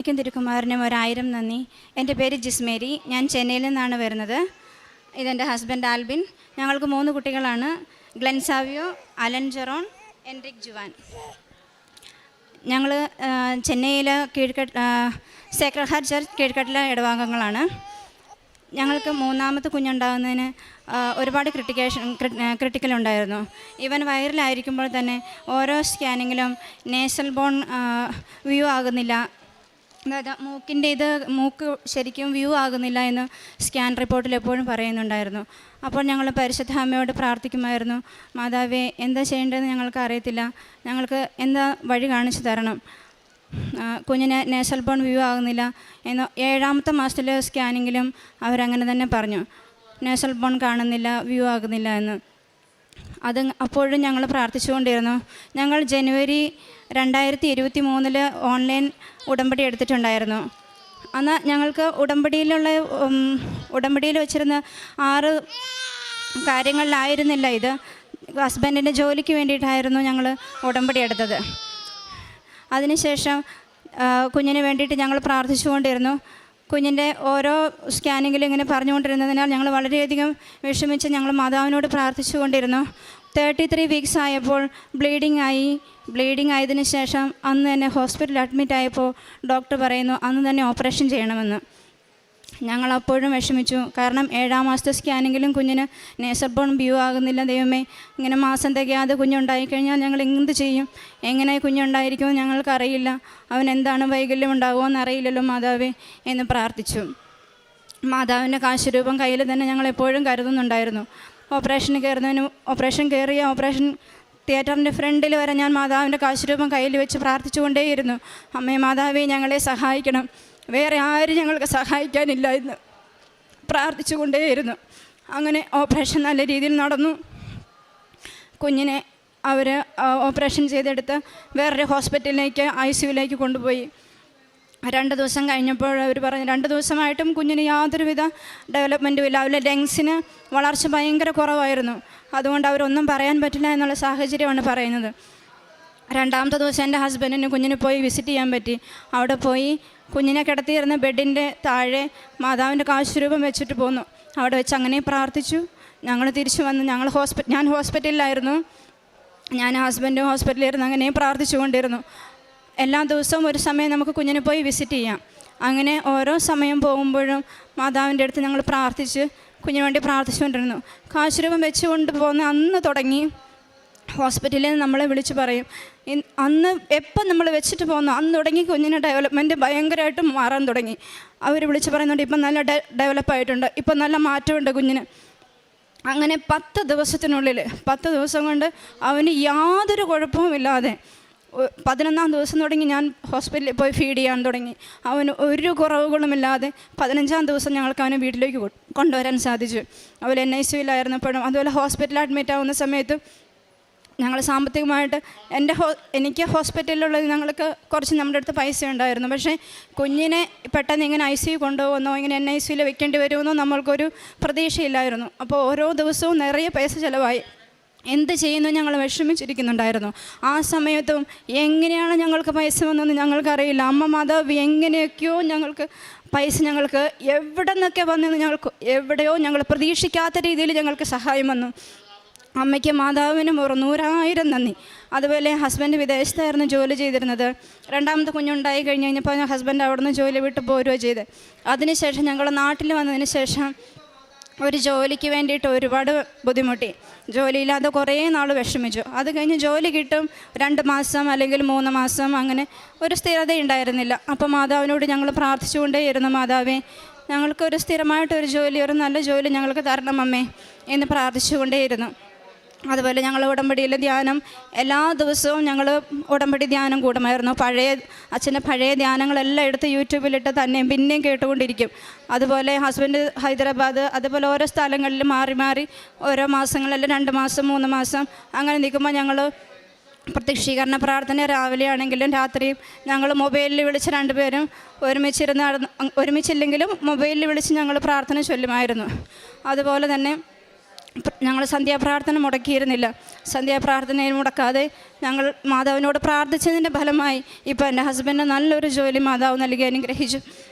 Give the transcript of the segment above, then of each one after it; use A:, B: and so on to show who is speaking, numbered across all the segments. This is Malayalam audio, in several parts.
A: എനിക്കും തിരുക്കുമാറിനും 1000 നന്ദി. എൻ്റെ പേര് ജിസ്മേരി. ഞാൻ ചെന്നൈയിൽ നിന്നാണ് വരുന്നത്. ഇതെൻ്റെ ഹസ്ബൻഡ് ആൽബിൻ. ഞങ്ങൾക്ക് 3 കുട്ടികളാണ്. ഗ്ലെൻസാവിയോ, അലൻ ജെറോൺ, എൻറിക് ജുവാൻ. ഞങ്ങൾ ചെന്നൈയിൽ സേക്രഡ് ഹാർട്ട് ചർച്ച് കീഴ്ക്കട്ടിലെ ഇടവകാംഗങ്ങളാണ്. ഞങ്ങൾക്ക് 3ാമത്തെ കുഞ്ഞുണ്ടാകുന്നതിന് ഒരുപാട് ക്രിട്ടിക്കൽ ഉണ്ടായിരുന്നു. ഈവൻ വയറിലായിരിക്കുമ്പോൾ തന്നെ ഓരോ സ്കാനിങ്ങിലും നേസൽ ബോൺ വ്യൂ ആകുന്നില്ല, അതായത് മൂക്ക് ശരിക്കും വ്യൂ ആകുന്നില്ല എന്ന് സ്കാൻ റിപ്പോർട്ടിൽ എപ്പോഴും പറയുന്നുണ്ടായിരുന്നു. അപ്പോൾ ഞങ്ങൾ പരിശുദ്ധ അമ്മയോട് പ്രാർത്ഥിക്കുമായിരുന്നു, മാതാവേ എന്താ ചെയ്യേണ്ടതെന്ന് ഞങ്ങൾക്ക് അറിയത്തില്ല, ഞങ്ങൾക്ക് എന്താ വഴി കാണിച്ചു തരണം. കുഞ്ഞിന് നേസൽ ബോൺ വ്യൂ ആകുന്നില്ല എന്ന് 7ാമത്തെ മാസത്തിലെ സ്കാനിങ്ങിലും അവരങ്ങനെ തന്നെ പറഞ്ഞു, നേസൽ ബോൺ കാണുന്നില്ല, വ്യൂ ആകുന്നില്ല എന്ന്. അപ്പോഴും ഞങ്ങൾ പ്രാർത്ഥിച്ചുകൊണ്ടിരുന്നു. ഞങ്ങൾ ജനുവരി 2023 ഓൺലൈൻ ഉടമ്പടി എടുത്തിട്ടുണ്ടായിരുന്നു. അന്ന് ഞങ്ങൾക്ക് ഉടമ്പടിയിൽ വെച്ചിരുന്ന 6 കാര്യങ്ങളിലായിരുന്നില്ല ഇത്. ഹസ്ബൻഡിൻ്റെ ജോലിക്ക് വേണ്ടിയിട്ടായിരുന്നു ഞങ്ങൾ ഉടമ്പടി എടുത്തത്. അതിനുശേഷം കുഞ്ഞിന് വേണ്ടിയിട്ട് ഞങ്ങൾ പ്രാർത്ഥിച്ചുകൊണ്ടിരുന്നു. കുഞ്ഞിൻ്റെ ഓരോ സ്കാനിങ്ങിലും ഇങ്ങനെ പറഞ്ഞുകൊണ്ടിരുന്നതിനാൽ ഞങ്ങൾ വളരെയധികം വിഷമിച്ച് ഞങ്ങൾ മാതാവിനോട് പ്രാർത്ഥിച്ചുകൊണ്ടിരുന്നു. 33 വീക്സ് ആയപ്പോൾ ബ്ലീഡിങ് ആയതിനു ശേഷം അന്ന് തന്നെ ഹോസ്പിറ്റലിൽ അഡ്മിറ്റ് ആയപ്പോൾ ഡോക്ടർ പറയുന്നു അന്ന് തന്നെ ഓപ്പറേഷൻ ചെയ്യണമെന്ന്. ഞങ്ങൾ അപ്പോഴും വിഷമിച്ചു. കാരണം 7ാം മാസത്തെ സ്കാനിങ്ങിലും കുഞ്ഞിന് നേസൽ ബോൺ വ്യൂ ആകുന്നില്ല. ദൈവമേ, ഇങ്ങനെ മാസം തികയാതെ കുഞ്ഞുണ്ടായിക്കഴിഞ്ഞാൽ ഞങ്ങൾ എന്ത് ചെയ്യും? എങ്ങനെ കുഞ്ഞുണ്ടായിരിക്കുമെന്ന് ഞങ്ങൾക്കറിയില്ല. അവൻ എന്താണ് വൈകല്യം ഉണ്ടാകുമോ എന്നറിയില്ലല്ലോ മാതാവേ എന്ന് പ്രാർത്ഥിച്ചു. മാതാവിൻ്റെ കാശുരൂപം കയ്യിൽ തന്നെ ഞങ്ങളെപ്പോഴും കരുതുന്നുണ്ടായിരുന്നു. ഓപ്പറേഷൻ തിയേറ്ററിൻ്റെ ഫ്രണ്ടിൽ വരെ ഞാൻ മാതാവിൻ്റെ കാശുരൂപം കയ്യിൽ വെച്ച് പ്രാർത്ഥിച്ചുകൊണ്ടേയിരുന്നു. അമ്മേ മാതാവേ, ഞങ്ങളെ സഹായിക്കണം, വേറെ ആരും ഞങ്ങൾക്ക് സഹായിക്കാനില്ല എന്ന് പ്രാർത്ഥിച്ചുകൊണ്ടേയിരുന്നു. അങ്ങനെ ഓപ്പറേഷൻ നല്ല രീതിയിൽ നടന്നു. കുഞ്ഞിനെ അവർ ഓപ്പറേഷൻ ചെയ്തെടുത്ത് വേറൊരു ഹോസ്പിറ്റലിലേക്ക് ICUവിലേക്ക് കൊണ്ടുപോയി. 2 ദിവസം കഴിഞ്ഞപ്പോൾ അവർ പറഞ്ഞു 2 ദിവസമായിട്ടും കുഞ്ഞിന് യാതൊരുവിധ ഡെവലപ്മെൻറ്റും ഇല്ല. അവരുടെ ലങ്സിന് വളർച്ച ഭയങ്കര കുറവായിരുന്നു. അതുകൊണ്ട് അവരൊന്നും പറയാൻ പറ്റില്ല എന്നുള്ള സാഹചര്യമാണ് പറയുന്നത്. 2ാമത്തെ ദിവസം എൻ്റെ ഹസ്ബൻഡിന് കുഞ്ഞിനെ പോയി വിസിറ്റ് ചെയ്യാൻ പറ്റി. അവിടെ പോയി കുഞ്ഞിനെ കിടത്തിയിരുന്ന ബെഡിൻ്റെ താഴെ മാതാവിൻ്റെ കാശുരൂപം വെച്ചിട്ട് പോന്നു. അവിടെ വെച്ച് അങ്ങനെ പ്രാർത്ഥിച്ചു. ഞങ്ങൾ തിരിച്ചു വന്നു. ഞാൻ ഹോസ്പിറ്റലിലായിരുന്നു. ഞാൻ ഹസ്ബൻഡും ഹോസ്പിറ്റലിലായിരുന്നു. അങ്ങനെ പ്രാർത്ഥിച്ചുകൊണ്ടിരുന്നു. എല്ലാ ദിവസവും ഒരു സമയം നമുക്ക് കുഞ്ഞിനെ പോയി വിസിറ്റ് ചെയ്യാം. അങ്ങനെ ഓരോ സമയം പോകുമ്പോഴും മാതാവിൻ്റെ അടുത്ത് ഞങ്ങൾ പ്രാർത്ഥിച്ച് കുഞ്ഞിന് വേണ്ടി പ്രാർത്ഥിച്ചുകൊണ്ടിരുന്നു. കാശുരൂപം വെച്ചുകൊണ്ട് പോകുന്ന അന്ന് തുടങ്ങി ഹോസ്പിറ്റലിൽ നമ്മളെ വിളിച്ച് പറയും, അന്ന് എപ്പം നമ്മൾ വെച്ചിട്ട് പോകുന്നു അന്ന് തുടങ്ങി കുഞ്ഞിൻ്റെ ഡെവലപ്മെൻറ്റ് ഭയങ്കരമായിട്ട് മാറാൻ തുടങ്ങി. അവർ വിളിച്ച് പറയുന്നുണ്ട്, ഇപ്പം നല്ല ഡെവലപ്പായിട്ടുണ്ട്, ഇപ്പം നല്ല മാറ്റമുണ്ട് കുഞ്ഞിന്. അങ്ങനെ 10 ദിവസത്തിനുള്ളിൽ 10 ദിവസം കൊണ്ട് അവന് യാതൊരു കുഴപ്പവുമില്ലാതെ 11ാം ദിവസം തുടങ്ങി ഞാൻ ഹോസ്പിറ്റലിൽ പോയി ഫീഡ് ചെയ്യാൻ തുടങ്ങി. അവന് ഒരു കുറവുകളുമില്ലാതെ 15ാം ദിവസം ഞങ്ങൾക്ക് അവനെ വീട്ടിലേക്ക് കൊണ്ടുവരാൻ സാധിച്ചു. അതുപോലെ NICUവിലായിരുന്നപ്പോഴും അതുപോലെ ഹോസ്പിറ്റലിൽ അഡ്മിറ്റ് ആവുന്ന സമയത്ത് ഞങ്ങൾ സാമ്പത്തികമായിട്ട് എനിക്ക് ഹോസ്പിറ്റലിലുള്ളത് ഞങ്ങൾക്ക് കുറച്ച് നമ്മുടെ അടുത്ത് പൈസ ഉണ്ടായിരുന്നു. പക്ഷേ കുഞ്ഞിനെ പെട്ടെന്ന് ഇങ്ങനെ ICU കൊണ്ടുപോകുന്നോ ഇങ്ങനെ NICUവിൽ വെക്കേണ്ടി വരുമെന്നോ നമ്മൾക്കൊരു പ്രതീക്ഷയില്ലായിരുന്നു. അപ്പോൾ ഓരോ ദിവസവും നിറയെ പൈസ ചിലവായി. എന്ത് ചെയ്യുന്നു ഞങ്ങൾ വിഷമിച്ചിരിക്കുന്നുണ്ടായിരുന്നു. ആ സമയത്തും എങ്ങനെയാണ് ഞങ്ങൾക്ക് പൈസ വന്നതെന്ന് ഞങ്ങൾക്കറിയില്ല. അമ്മ മാതാവ് എങ്ങനെയൊക്കെയോ ഞങ്ങൾക്ക് എവിടെ നിന്നൊക്കെ വന്നെന്ന് എവിടെയോ ഞങ്ങൾ പ്രതീക്ഷിക്കാത്ത രീതിയിൽ ഞങ്ങൾക്ക് സഹായം വന്നു. അമ്മയ്ക്ക് മാതാവിനും 100,000 നന്ദി. അതുപോലെ ഹസ്ബൻഡ് വിദേശത്തായിരുന്നു ജോലി ചെയ്തിരുന്നത്. 2ാമത്തെ കുഞ്ഞുണ്ടായി കഴിഞ്ഞപ്പോൾ ഹസ്ബൻഡ് അവിടെ നിന്ന് ജോലി വിട്ട് പോരുകയോ ചെയ്ത്. അതിനുശേഷം ഞങ്ങൾ നാട്ടിൽ വന്നതിന് ശേഷം ഒരു ജോലിക്ക് വേണ്ടിയിട്ട് ഒരുപാട് ബുദ്ധിമുട്ടി. ജോലിയില്ലാതെ കുറേ നാൾ വിഷമിച്ചു. അത് കഴിഞ്ഞ് ജോലി കിട്ടും 2 മാസം അല്ലെങ്കിൽ 3 മാസം, അങ്ങനെ ഒരു സ്ഥിരത ഉണ്ടായിരുന്നില്ല. അപ്പോൾ മാതാവിനോട് ഞങ്ങൾ പ്രാർത്ഥിച്ചുകൊണ്ടേയിരുന്നു, മാതാവേ ഞങ്ങൾക്കൊരു സ്ഥിരമായിട്ടൊരു ജോലി, ഒരു നല്ല ജോലി ഞങ്ങൾക്ക് തരണം അമ്മേ എന്ന് പ്രാർത്ഥിച്ചുകൊണ്ടേയിരുന്നു. അതുപോലെ ഞങ്ങൾ ഉടമ്പടിയിലെ ധ്യാനം എല്ലാ ദിവസവും ഞങ്ങൾ ഉടമ്പടി ധ്യാനം കൂടുമായിരുന്നു. അച്ഛൻ്റെ പഴയ ധ്യാനങ്ങളെല്ലാം എടുത്ത് യൂട്യൂബിലിട്ട് തന്നെ പിന്നെയും കേട്ടുകൊണ്ടിരിക്കും. അതുപോലെ ഹസ്ബൻഡ് ഹൈദരാബാദ്, അതുപോലെ ഓരോ സ്ഥലങ്ങളിൽ മാറി മാറി ഓരോ മാസങ്ങളെല്ലാം 2 മാസം 3 മാസം അങ്ങനെ നിൽക്കുമ്പോൾ ഞങ്ങൾ പ്രത്യക്ഷീകരണ പ്രാർത്ഥന രാവിലെ ആണെങ്കിലും രാത്രിയും ഞങ്ങൾ മൊബൈലിൽ വിളിച്ച് 2 പേരും ഒരുമിച്ചില്ലെങ്കിലും മൊബൈലിൽ വിളിച്ച് ഞങ്ങൾ പ്രാർത്ഥന ചൊല്ലുമായിരുന്നു. അതുപോലെ തന്നെ ഞങ്ങൾ സന്ധ്യാപ്രാർത്ഥന മുടക്കിയിരുന്നില്ല. സന്ധ്യാപ്രാർത്ഥനയിൽ മുടക്കാതെ ഞങ്ങൾ മാതാവിനോട് പ്രാർത്ഥിച്ചതിൻ്റെ ഫലമായി ഇപ്പോൾ എൻ്റെ ഹസ്ബൻഡ് നല്ലൊരു ജോലി മാതാവ് നൽകി അനുഗ്രഹിച്ചു.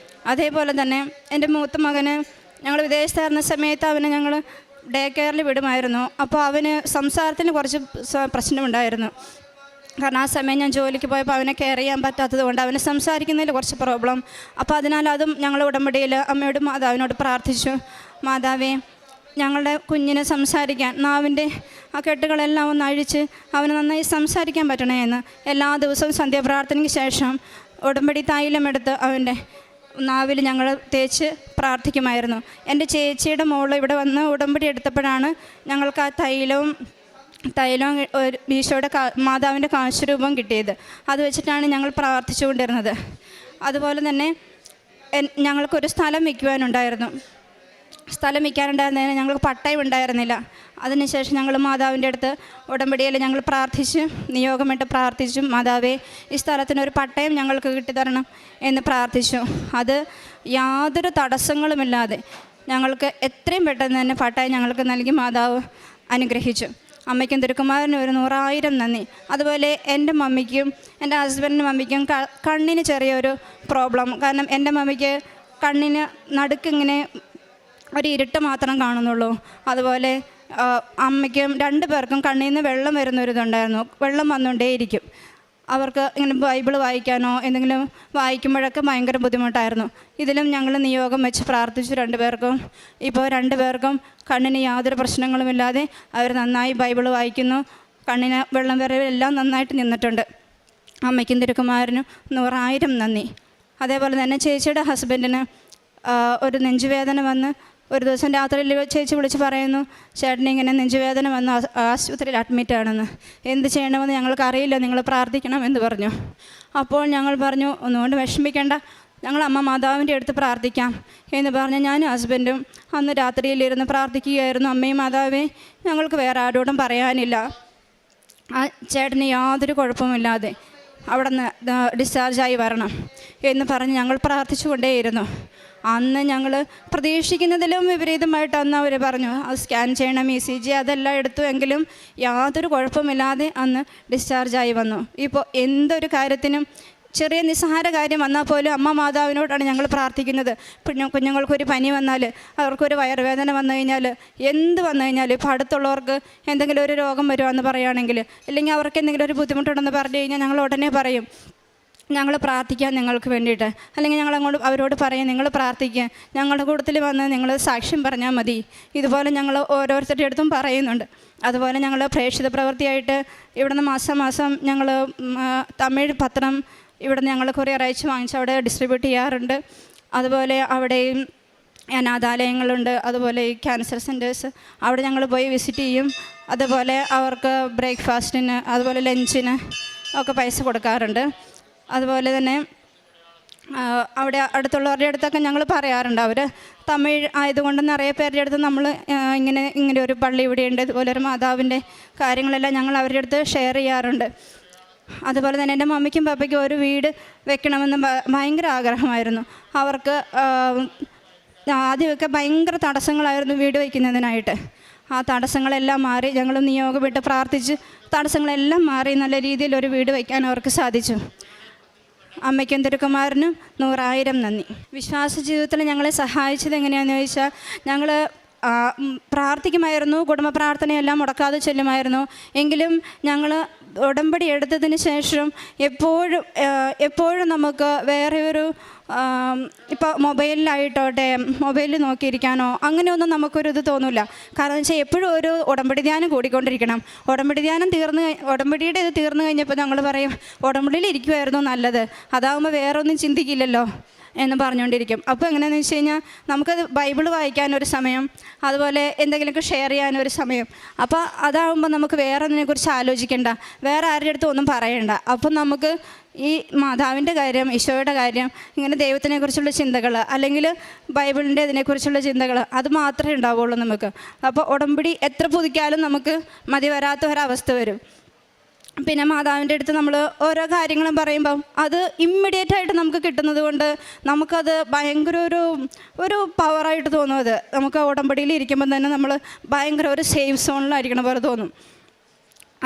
A: അതേപോലെ തന്നെ എൻ്റെ മൂത്ത മകന് ഞങ്ങൾ വിദേശത്തായിരുന്ന സമയത്ത് അവനെ ഞങ്ങൾ ഡേ കെയറിൽ വിടുമായിരുന്നു. അപ്പോൾ അവന് സംസാരത്തിന് കുറച്ച് പ്രശ്നമുണ്ടായിരുന്നു. കാരണം ആ സമയം ഞാൻ ജോലിക്ക് പോയപ്പോൾ അവനെ കെയർ ചെയ്യാൻ പറ്റാത്തത് കൊണ്ട് അവന് സംസാരിക്കുന്നതിൽ കുറച്ച് പ്രോബ്ലം. അപ്പോൾ അതിനാൽ അതും ഞങ്ങൾ ഉടമ്പടിയിൽ അമ്മയോട് മാതാവിനോട് പ്രാർത്ഥിച്ചു. മാതാവേ, ഞങ്ങളുടെ കുഞ്ഞിനെ സംസാരിക്കാൻ നാവിൻ്റെ ആ കെട്ടുകളെല്ലാം ഒന്ന് അഴിച്ച് അവന് നന്നായി സംസാരിക്കാൻ പറ്റണേ എന്ന് എല്ലാ ദിവസവും സന്ധ്യാപ്രാർത്ഥനയ്ക്ക് ശേഷം ഉടമ്പടി തൈലമെടുത്ത് അവൻ്റെ നാവിൽ ഞങ്ങൾ തേച്ച് പ്രാർത്ഥിക്കുമായിരുന്നു. എൻ്റെ ചേച്ചിയുടെ മോൾ ഇവിടെ വന്ന് ഉടമ്പടി എടുത്തപ്പോഴാണ് ഞങ്ങൾക്ക് ആ തൈലവും ഈശോയുടെ മാതാവിൻ്റെ കാശുരൂപം കിട്ടിയത്. അത് വെച്ചിട്ടാണ് ഞങ്ങൾ പ്രാർത്ഥിച്ചുകൊണ്ടിരുന്നത്. അതുപോലെ തന്നെ ഞങ്ങൾക്കൊരു സ്ഥലം വയ്ക്കുവാനുണ്ടായിരുന്നതിന് ഞങ്ങൾക്ക് പട്ടയം ഉണ്ടായിരുന്നില്ല. അതിനുശേഷം ഞങ്ങൾ മാതാവിൻ്റെ അടുത്ത് ഉടമ്പടിയിൽ ഞങ്ങൾ പ്രാർത്ഥിച്ച് നിയോഗമിട്ട് പ്രാർത്ഥിച്ചു. മാതാവേ, ഈ സ്ഥലത്തിനൊരു പട്ടയം ഞങ്ങൾക്ക് കിട്ടിത്തരണം എന്ന് പ്രാർത്ഥിച്ചു. അത് യാതൊരു തടസ്സങ്ങളുമില്ലാതെ ഞങ്ങൾക്ക് എത്രയും പെട്ടെന്ന് തന്നെ പട്ടയം ഞങ്ങൾക്ക് നൽകി മാതാവ് അനുഗ്രഹിച്ചു. അമ്മയ്ക്കും തിരുക്കുമാരനും ഒരു 100,000 നന്ദി. അതുപോലെ എൻ്റെ മമ്മിക്കും എൻ്റെ ഹസ്ബൻഡിൻ്റെ മമ്മിക്കും കണ്ണിന് ചെറിയൊരു പ്രോബ്ലം. കാരണം എൻ്റെ മമ്മിക്ക് കണ്ണിന് നടുക്കിങ്ങനെ ഒരു ഇരുട്ട് മാത്രം കാണുന്നുള്ളൂ. അതുപോലെ അമ്മയ്ക്കും 2 പേർക്കും കണ്ണിൽ നിന്ന് വെള്ളം വരുന്നൊരിതുണ്ടായിരുന്നു. വെള്ളം വന്നുകൊണ്ടേയിരിക്കും. അവർക്ക് ഇങ്ങനെ ബൈബിൾ വായിക്കാനോ എന്തെങ്കിലും വായിക്കുമ്പോഴൊക്കെ ഭയങ്കര ബുദ്ധിമുട്ടായിരുന്നു. ഇതിലും ഞങ്ങൾ നിയോഗം വെച്ച് പ്രാർത്ഥിച്ചു 2 പേർക്കും. ഇപ്പോൾ 2 പേർക്കും കണ്ണിന് യാതൊരു പ്രശ്നങ്ങളുമില്ലാതെ അവർ നന്നായി ബൈബിൾ വായിക്കുന്നു. കണ്ണിന് വെള്ളം വരവെല്ലാം നന്നായിട്ട് നിന്നിട്ടുണ്ട്. അമ്മയ്ക്കും തിരുക്കുമാരനും 100,000 നന്ദി. അതേപോലെ തന്നെ ചേച്ചിയുടെ ഹസ്ബൻഡിന് ഒരു നെഞ്ചുവേദന വന്ന് ഒരു ദിവസം രാത്രിയിൽ ചേച്ചി വിളിച്ച് പറയുന്നു, ചേട്ടന് ഇങ്ങനെ നെഞ്ചുവേദന വന്ന് ആശുപത്രിയിൽ അഡ്മിറ്റാണെന്ന്. എന്ത് ചെയ്യണമെന്ന് ഞങ്ങൾക്ക് അറിയില്ല, നിങ്ങൾ പ്രാർത്ഥിക്കണം എന്ന് പറഞ്ഞു. അപ്പോൾ ഞങ്ങൾ പറഞ്ഞു, ഒന്നുകൊണ്ട് വിഷമിക്കേണ്ട, ഞങ്ങൾ അമ്മ മാതാവിൻ്റെ അടുത്ത് പ്രാർത്ഥിക്കാം എന്ന് പറഞ്ഞ് ഞാനും ഹസ്ബൻഡും അന്ന് രാത്രിയിലിരുന്ന് പ്രാർത്ഥിക്കുകയായിരുന്നു. അമ്മയും മാതാവേ, ഞങ്ങൾക്ക് വേറെ ആരോടും പറയാനില്ല, ആ ചേട്ടന് യാതൊരു കുഴപ്പമില്ലാതെ അവിടെ നിന്ന് ഡിസ്ചാർജായി വരണം എന്ന് പറഞ്ഞ് ഞങ്ങൾ പ്രാർത്ഥിച്ചു കൊണ്ടേയിരുന്നു. അന്ന് ഞങ്ങൾ പ്രതീക്ഷിക്കുന്നതിലും വിപരീതമായിട്ട് അന്ന് അവർ പറഞ്ഞു അത് സ്കാൻ ചെയ്യണം, ECG അതെല്ലാം എടുത്തു. എങ്കിലും യാതൊരു കുഴപ്പമില്ലാതെ അന്ന് ഡിസ്ചാർജായി വന്നു. ഇപ്പോൾ എന്തൊരു കാര്യത്തിനും ചെറിയ നിസ്സാര കാര്യം വന്നാൽ പോലും അമ്മ മാതാവിനോടാണ് ഞങ്ങൾ പ്രാർത്ഥിക്കുന്നത്. കുഞ്ഞുങ്ങൾക്കൊരു പനി വന്നാൽ, അവർക്കൊരു വയറുവേദന വന്നു കഴിഞ്ഞാൽ, എന്ത് വന്നു കഴിഞ്ഞാൽ, ഇപ്പോൾ അടുത്തുള്ളവർക്ക് എന്തെങ്കിലും ഒരു രോഗം വരുമെന്ന് പറയുകയാണെങ്കിൽ, അല്ലെങ്കിൽ അവർക്ക് എന്തെങ്കിലും ഒരു ബുദ്ധിമുട്ടുണ്ടെന്ന് പറഞ്ഞു കഴിഞ്ഞാൽ ഞങ്ങൾ ഉടനെ പറയും ഞങ്ങൾ പ്രാർത്ഥിക്കാം നിങ്ങൾക്ക് വേണ്ടിയിട്ട്. അല്ലെങ്കിൽ ഞങ്ങൾ അവരോട് പറയും നിങ്ങൾ പ്രാർത്ഥിക്കുക, ഞങ്ങളുടെ കൂട്ടത്തിൽ വന്ന് നിങ്ങൾ സാക്ഷ്യം പറഞ്ഞാൽ മതി. ഇതുപോലെ ഞങ്ങൾ ഓരോരുത്തരുടെ അടുത്തും പറയുന്നുണ്ട്. അതുപോലെ ഞങ്ങൾ പ്രേക്ഷിത പ്രവൃത്തിയായിട്ട് ഇവിടുന്ന് മാസം ഞങ്ങൾ തമിഴ് പത്രം ഇവിടുന്ന് ഞങ്ങൾ കൊറിയർ അയച്ച് വാങ്ങിച്ച് അവിടെ ഡിസ്ട്രിബ്യൂട്ട് ചെയ്യാറുണ്ട്. അതുപോലെ അവിടെയും അനാഥാലയങ്ങളുണ്ട്, അതുപോലെ ഈ ക്യാൻസർ സെൻറ്റേഴ്സ്, അവിടെ ഞങ്ങൾ പോയി വിസിറ്റ് ചെയ്യും. അതുപോലെ അവർക്ക് ബ്രേക്ക്ഫാസ്റ്റിന് അതുപോലെ ലഞ്ചിന് ഒക്കെ പൈസ കൊടുക്കാറുണ്ട്. അതുപോലെ തന്നെ അവിടെ അടുത്തുള്ളവരുടെ അടുത്തൊക്കെ ഞങ്ങൾ പറയാറുണ്ട്. അവർ തമിഴ് ആയതുകൊണ്ട് നിറയെ പേരുടെ അടുത്ത് നമ്മൾ ഇങ്ങനെ ഒരു പള്ളി ഇവിടെയുണ്ട്, ഇതുപോലെ ഒരു മാതാവിൻ്റെ കാര്യങ്ങളെല്ലാം ഞങ്ങൾ അവരുടെ അടുത്ത് ഷെയർ ചെയ്യാറുണ്ട്. അതുപോലെ തന്നെ എൻ്റെ മമ്മിക്കും പപ്പയ്ക്കും ഒരു വീട് വെക്കണമെന്ന് ഭയങ്കര ആഗ്രഹമായിരുന്നു. അവർക്ക് ആദ്യമൊക്കെ ഭയങ്കര തടസ്സങ്ങളായിരുന്നു വീട് വയ്ക്കുന്നതിനായിട്ട്. ആ തടസ്സങ്ങളെല്ലാം മാറി ഞങ്ങൾ നിയോഗമിട്ട് പ്രാർത്ഥിച്ച് തടസ്സങ്ങളെല്ലാം മാറി നല്ല രീതിയിൽ ഒരു വീട് വയ്ക്കാൻ അവർക്ക് സാധിച്ചു. അമ്മയ്ക്കും തിരുക്കുമാരനും 100,000 നന്ദി. വിശ്വാസ ജീവിതത്തിൽ ഞങ്ങളെ സഹായിച്ചത് എങ്ങനെയാണെന്ന് ചോദിച്ചാൽ, ഞങ്ങൾ പ്രാർത്ഥിക്കുമായിരുന്നു, കുടുംബ പ്രാർത്ഥനയെല്ലാം മുടക്കാതെ ചെല്ലുമായിരുന്നു. എങ്കിലും ഞങ്ങൾ ഉടമ്പടി എടുത്തതിന് ശേഷം എപ്പോഴും നമുക്ക് വേറെ ഒരു ഇപ്പോൾ മൊബൈലിലായിട്ടോട്ടെ മൊബൈലിൽ നോക്കിയിരിക്കാനോ അങ്ങനെയൊന്നും നമുക്കൊരു തോന്നില്ല. കാരണം വെച്ചാൽ എപ്പോഴും ഒരു ഉടമ്പടി ധ്യാനം കൂടിക്കൊണ്ടിരിക്കണം. ഉടമ്പടിയുടെ ഇത് തീർന്നു കഴിഞ്ഞപ്പോൾ ഞങ്ങൾ പറയും ഉടമ്പടിയിൽ ഇരിക്കുമായിരുന്നു നല്ലത്, അതാകുമ്പോൾ വേറെ ഒന്നും ചിന്തിക്കില്ലല്ലോ എന്ന് പറഞ്ഞുകൊണ്ടിരിക്കും. അപ്പോൾ എങ്ങനെയാണെന്ന് വെച്ച് കഴിഞ്ഞാൽ നമുക്കത് ബൈബിൾ വായിക്കാനൊരു സമയം, അതുപോലെ എന്തെങ്കിലുമൊക്കെ ഷെയർ ചെയ്യാനൊരു സമയം. അപ്പോൾ അതാകുമ്പോൾ നമുക്ക് വേറെ ഒന്നിനെക്കുറിച്ച് ആലോചിക്കേണ്ട, വേറെ ആരുടെ അടുത്തും ഒന്നും പറയണ്ട. അപ്പം നമുക്ക് ഈ മാതാവിൻ്റെ കാര്യം, ഈശോയുടെ കാര്യം, ഇങ്ങനെ ദൈവത്തിനെക്കുറിച്ചുള്ള ചിന്തകൾ, അല്ലെങ്കിൽ ബൈബിളിൻ്റെ ഇതിനെക്കുറിച്ചുള്ള ചിന്തകൾ, അത് മാത്രമേ ഉണ്ടാവുള്ളൂ നമുക്ക്. അപ്പോൾ ഉടമ്പടി എത്ര പുതുക്കിയാലും നമുക്ക് മതി വരാത്ത ഒരവസ്ഥ വരും. പിന്നെ മാതാവിൻ്റെ അടുത്ത് നമ്മൾ ഓരോ കാര്യങ്ങളും പറയുമ്പം അത് ഇമ്മീഡിയറ്റ് ആയിട്ട് നമുക്ക് കിട്ടുന്നത് കൊണ്ട് നമുക്കത് ഭയങ്കര ഒരു പവറായിട്ട് തോന്നും. അത് നമുക്ക് ഉടമ്പടിയിൽ ഇരിക്കുമ്പം തന്നെ നമ്മൾ ഭയങ്കര ഒരു സേഫ് സോണിലായിരിക്കണ പോലെ തോന്നും.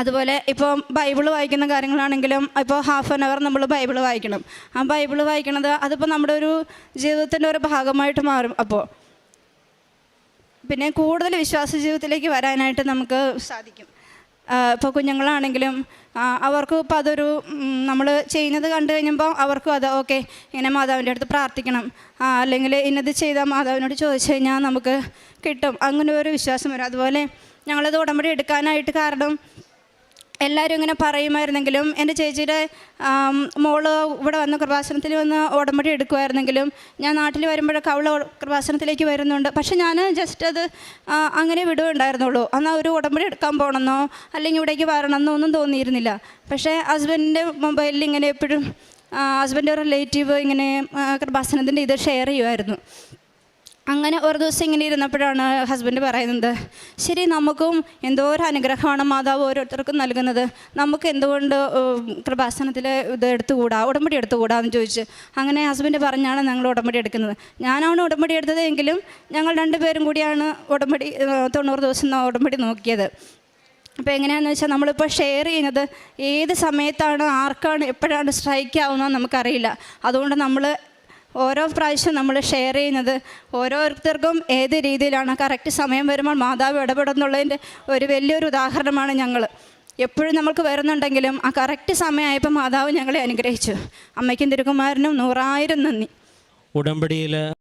A: അതുപോലെ ഇപ്പോൾ ബൈബിൾ വായിക്കുന്ന കാര്യങ്ങളാണെങ്കിലും ഇപ്പോൾ ½ നമ്മൾ ബൈബിൾ വായിക്കണം. ആ ബൈബിൾ വായിക്കണത് അതിപ്പോൾ നമ്മുടെ ഒരു ജീവിതത്തിൻ്റെ ഒരു ഭാഗമായിട്ട് മാറും. അപ്പോൾ പിന്നെ കൂടുതൽ വിശ്വാസ ജീവിതത്തിലേക്ക് വരാനായിട്ട് നമുക്ക് സാധിക്കും. ഇപ്പോൾ കുഞ്ഞുങ്ങളാണെങ്കിലും അവർക്കും ഇപ്പോൾ അതൊരു നമ്മൾ ചെയ്യുന്നത് കണ്ടു കഴിഞ്ഞപ്പോൾ അവർക്കും അത് ഓക്കെ ഇങ്ങനെ മാതാവിൻ്റെ അടുത്ത് പ്രാർത്ഥിക്കണം, അല്ലെങ്കിൽ ഇന്നത് ചെയ്താൽ മാതാവിനോട് ചോദിച്ചു കഴിഞ്ഞാൽ നമുക്ക് കിട്ടും, അങ്ങനെ ഒരു വിശ്വാസം വരും. അതുപോലെ ഞങ്ങളത് ഉടമ്പടി എടുക്കാനായിട്ട് കാരണം എല്ലാവരും ഇങ്ങനെ പറയുമായിരുന്നെങ്കിലും എൻ്റെ ചേച്ചിയുടെ മോള് ഇവിടെ വന്ന് കൃപാസനത്തിൽ വന്ന് ഉടമ്പടി എടുക്കുമായിരുന്നെങ്കിലും ഞാൻ നാട്ടിൽ വരുമ്പോഴൊക്കെ അവൾ കൃപാസനത്തിലേക്ക് വരുന്നുണ്ട്. പക്ഷെ ഞാൻ ജസ്റ്റ് അത് അങ്ങനെ വിടുകയുണ്ടായിരുന്നുള്ളൂ. എന്നാൽ ഒരു ഉടമ്പടി എടുക്കാൻ പോകണമെന്നോ അല്ലെങ്കിൽ ഇവിടേക്ക് വരണമെന്നോ ഒന്നും തോന്നിയിരുന്നില്ല. പക്ഷേ ഹസ്ബൻഡിൻ്റെ മൊബൈലിൽ ഇങ്ങനെ എപ്പോഴും ഹസ്ബൻഡ് റിലേറ്റീവ് ഇങ്ങനെ കൃപാസനത്തിൻ്റെ ഇത് ഷെയർ ചെയ്യുമായിരുന്നു. അങ്ങനെ ഒരു ദിവസം ഇങ്ങനെ ഇരുന്നപ്പോഴാണ് ഹസ്ബൻഡ് പറയുന്നത്, ശരി നമുക്കും എന്തോ ഒരു അനുഗ്രഹമാണ് മാതാവ് ഓരോരുത്തർക്കും നൽകുന്നത്, നമുക്ക് എന്തുകൊണ്ട് കൃപാസനത്തിൽ ഇത് എടുത്തുകൂടാ, ഉടമ്പടി എടുത്തുകൂടാ എന്ന് ചോദിച്ച്. അങ്ങനെ ഹസ്ബൻഡ് പറഞ്ഞാണ് ഞങ്ങൾ ഉടമ്പടി എടുക്കുന്നത്. ഞാനാണ് ഉടമ്പടി എടുത്തത് എങ്കിലും ഞങ്ങൾ 2 പേരും കൂടിയാണ് ഉടമ്പടി 90 ദിവസം ഉടമ്പടി നോക്കിയത്. അപ്പോൾ എങ്ങനെയാണെന്ന് വെച്ചാൽ നമ്മളിപ്പോൾ ഷെയർ ചെയ്യുന്നത് ഏത് സമയത്താണ് ആർക്കാണ് എപ്പോഴാണ് സ്ട്രൈക്ക് ആവുന്നതെന്ന് നമുക്കറിയില്ല. അതുകൊണ്ട് നമ്മൾ ഓരോ പ്രാവശ്യം നമ്മൾ ഷെയർ ചെയ്യുന്നത് ഓരോരുത്തർക്കും ഏത് രീതിയിലാണ് കറക്റ്റ് സമയം വരുമ്പോൾ മാതാവ് ഇടപെടുന്നുള്ളതിൻ്റെ ഒരു വലിയൊരു ഉദാഹരണമാണ് ഞങ്ങൾ. എപ്പോഴും നമുക്ക് വരുന്നുണ്ടെങ്കിലും ആ കറക്റ്റ് സമയമായപ്പോൾ മാതാവ് ഞങ്ങളെ അനുഗ്രഹിച്ചു. അമ്മയ്ക്കും തിരുക്കുമാരനും 100,000 നന്ദി.
B: ഉടമ്പടിയിൽ